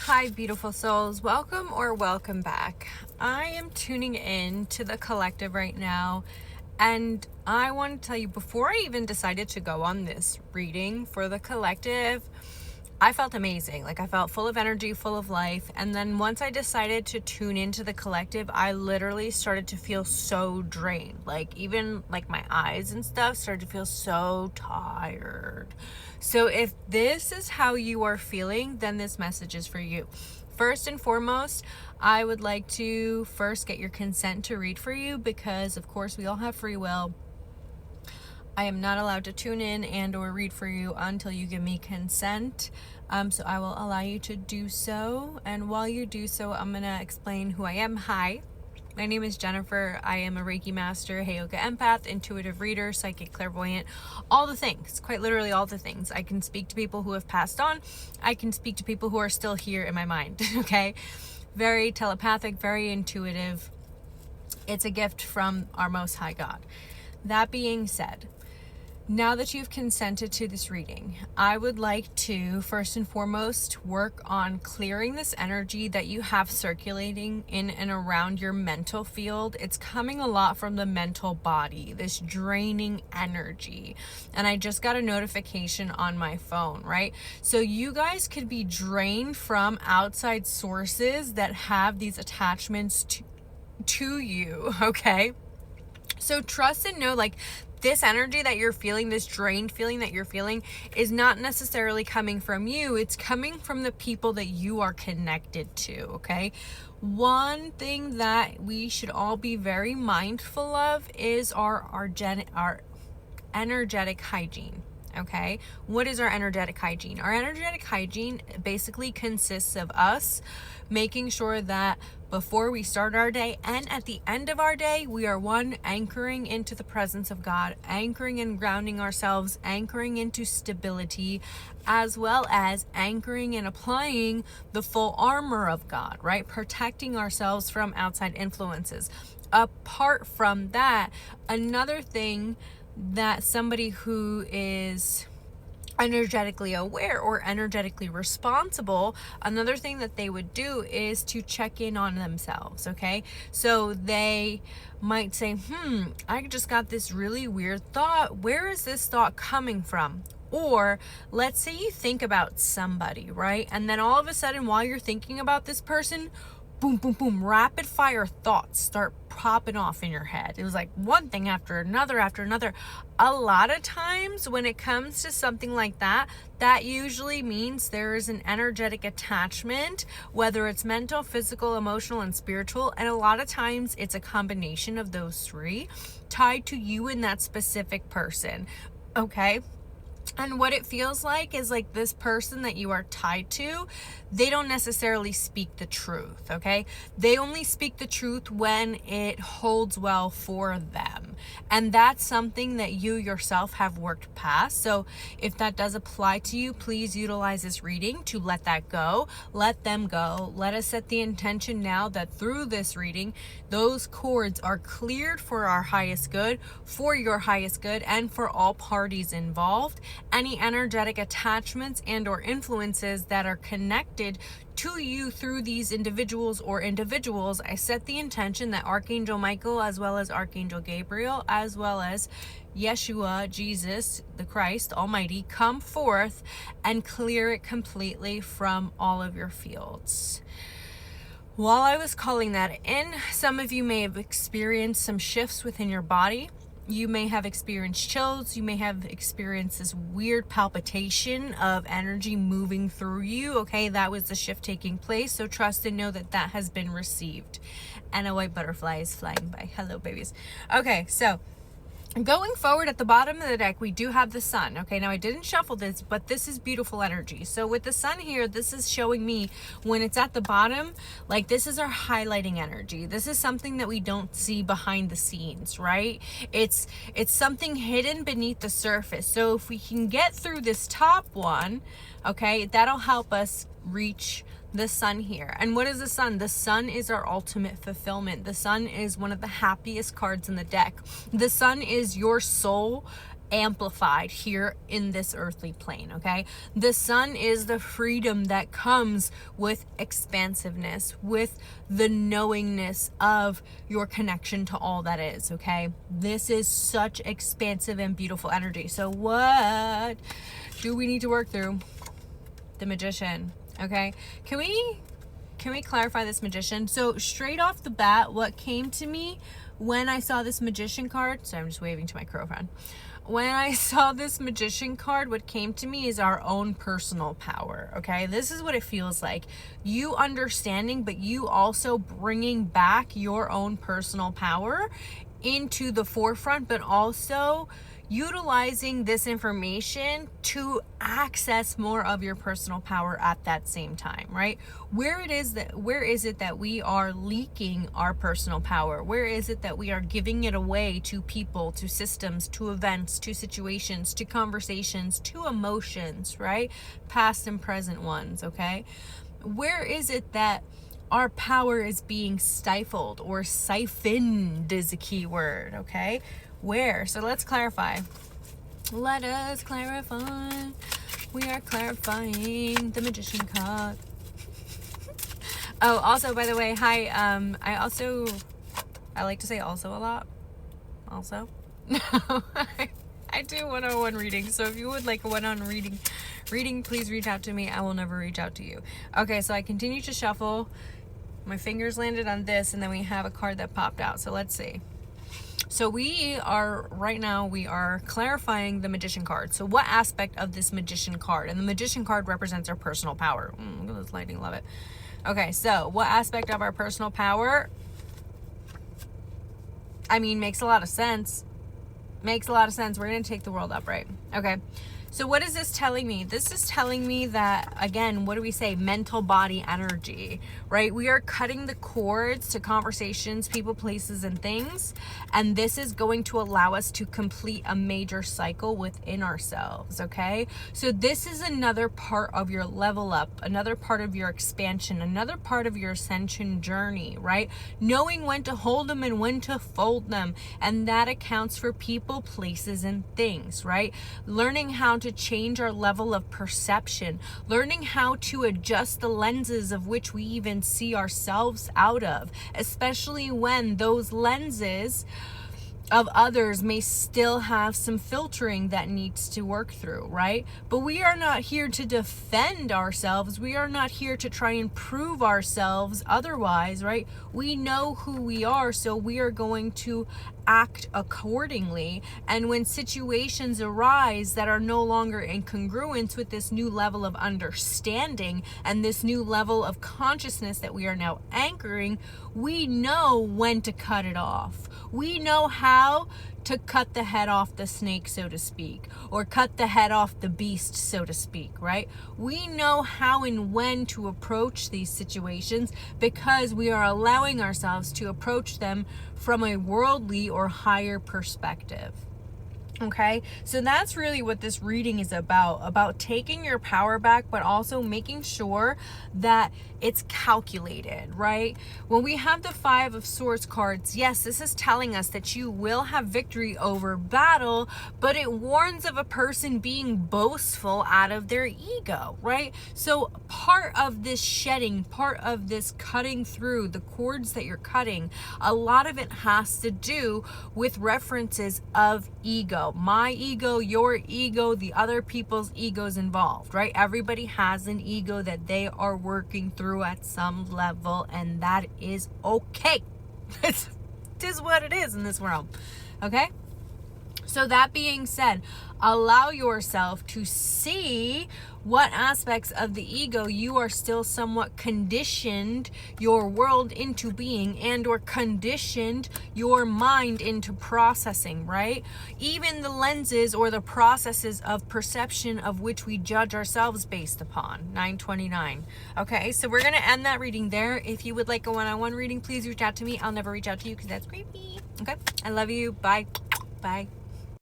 Hi, beautiful souls. Welcome or welcome back. I am tuning in to the collective right now, and I want to tell you, before I even decided to go on this reading for the collective, I felt amazing. Like, I felt full of energy, full of life. And then once I decided to tune into the collective, I literally started to feel so drained. Like, even like my eyes and stuff started to feel so tired. So if this is how you are feeling, then this message is for you. First and foremost, I would like to first get your consent to read for you, because of course we all have free will. I am not allowed to tune in and or read for you until you give me consent. So I will allow you to do so. And while you do so, I'm going to explain who I am. Hi, my name is Jennifer. I am a Reiki Master, Yoga empath, intuitive reader, psychic clairvoyant, all the things, quite literally all the things. I can speak to people who have passed on. I can speak to people who are still here in my mind, okay? Very telepathic, very intuitive. It's a gift from our Most High God. That being said, now that you've consented to this reading, I would like to first and foremost work on clearing this energy that you have circulating in and around your mental field. It's coming a lot from the mental body, this draining energy. And I just got a notification on my phone, right? So you guys could be drained from outside sources that have these attachments to you, okay? So trust and know, like, this energy that you're feeling, this drained feeling that you're feeling, is not necessarily coming from you. It's coming from the people that you are connected to, okay? One thing that we should all be very mindful of is our energetic hygiene. Okay, what is our energetic hygiene? Our energetic hygiene basically consists of us making sure that before we start our day and at the end of our day, we are anchoring into the presence of God, anchoring and grounding ourselves, anchoring into stability, as well as anchoring and applying the full armor of God, right? Protecting ourselves from outside influences. Apart from that, another thing that somebody who is energetically aware or energetically responsible, another thing that they would do is to check in on themselves, okay? So they might say, I just got this really weird thought. Where is this thought coming from? Or let's say you think about somebody, right? And then all of a sudden, while you're thinking about this person, boom, boom, boom, rapid fire thoughts start popping off in your head. It was like one thing after another after another. A lot of times when it comes to something like that, that usually means there is an energetic attachment, whether it's mental, physical, emotional, and spiritual. And a lot of times it's a combination of those three tied to you and that specific person. Okay? And what it feels like is like this person that you are tied to, they don't necessarily speak the truth, okay? They only speak the truth when it holds well for them. And that's something that you yourself have worked past. So if that does apply to you, please utilize this reading to let that go. Let them go. Let us set the intention now that through this reading, those cords are cleared for our highest good, for your highest good, and for all parties involved. Any energetic attachments and or influences that are connected to you through these individuals, I set the intention that Archangel Michael, as well as Archangel Gabriel, as well as Yeshua, Jesus, the Christ Almighty, come forth and clear it completely from all of your fields. While I was calling that in, some of you may have experienced some shifts within your body. You may have experienced chills. You may have experienced this weird palpitation of energy moving through you. Okay, that was the shift taking place. So trust and know that that has been received. And a white butterfly is flying by. Hello, babies. Okay, so going forward at the bottom of the deck, we do have the sun. Okay, now I didn't shuffle this, but this is beautiful energy. So with the sun here, this is showing me when it's at the bottom, like this is our highlighting energy. This is something that we don't see behind the scenes, right? It's something hidden beneath the surface. So if we can get through this top one, okay, that'll help us reach the sun here. And what is the sun? The sun is our ultimate fulfillment. The sun is one of the happiest cards in the deck. The sun is your soul amplified here in this earthly plane, okay? The sun is the freedom that comes with expansiveness, with the knowingness of your connection to all that is, okay? This is such expansive and beautiful energy. So what do we need to work through? The Magician, okay? Can we clarify this Magician? So straight off the bat, what came to me when I saw this Magician card, so I'm just waving to my girlfriend. When I saw this Magician card, what came to me is our own personal power, okay? This is what it feels like. You understanding, but you also bringing back your own personal power into the forefront, but also utilizing this information to access more of your personal power at that same time, right? Where is it that we are leaking our personal power? Where is it that we are giving it away to people, to systems, to events, to situations, to conversations, to emotions, right? Past and present ones, okay? Where is it that our power is being stifled or siphoned is a key word, okay? Where? So let's clarify. Let us clarify. We are clarifying the Magician card. Oh, also, by the way, hi. I like to say also a lot. Also. I do one-on-one readings. So if you would like a one-on-one reading, please reach out to me. I will never reach out to you. Okay, so I continue to shuffle. My fingers landed on this, and then we have a card that popped out. So let's see. So right now we are clarifying the Magician card. So what aspect of this Magician card? And the Magician card represents our personal power. Look at this lighting, love it. Okay, so what aspect of our personal power? I mean, makes a lot of sense. Makes a lot of sense. We're going to take the world up, right? Okay. So what is this telling me? This is telling me that, again, what do we say? Mental body energy, right? We are cutting the cords to conversations, people, places, and things. And this is going to allow us to complete a major cycle within ourselves, okay? So this is another part of your level up, another part of your expansion, another part of your ascension journey, right? Knowing when to hold them and when to fold them. And that accounts for people, places, and things, right? Learning how to change our level of perception, learning how to adjust the lenses of which we even see ourselves out of, especially when those lenses of others may still have some filtering that needs to work through, right? But we are not here to defend ourselves. We are not here to try and prove ourselves otherwise, right? We know who we are, so we are going to act accordingly. And when situations arise that are no longer in congruence with this new level of understanding and this new level of consciousness that we are now anchoring, we know when to cut it off. We know how to cut the head off the snake, so to speak, or cut the head off the beast, so to speak, right? We know how and when to approach these situations because we are allowing ourselves to approach them from a worldly or higher perspective. Okay, so that's really what this reading is about taking your power back, but also making sure that it's calculated, right? When we have the Five of Swords cards, yes, this is telling us that you will have victory over battle, but it warns of a person being boastful out of their ego, right? So part of this shedding, part of this cutting through the cords that you're cutting, a lot of it has to do with references of ego. My ego, your ego, the other people's egos involved, right? Everybody has an ego that they are working through at some level, and that is okay. It is what it is in this world, okay? So that being said, allow yourself to see what aspects of the ego you are still somewhat conditioned your world into being and or conditioned your mind into processing, right? Even the lenses or the processes of perception of which we judge ourselves based upon. 929. Okay, so we're going to end that reading there. If you would like a one-on-one reading, please reach out to me. I'll never reach out to you because that's creepy. Okay, I love you. Bye. Bye.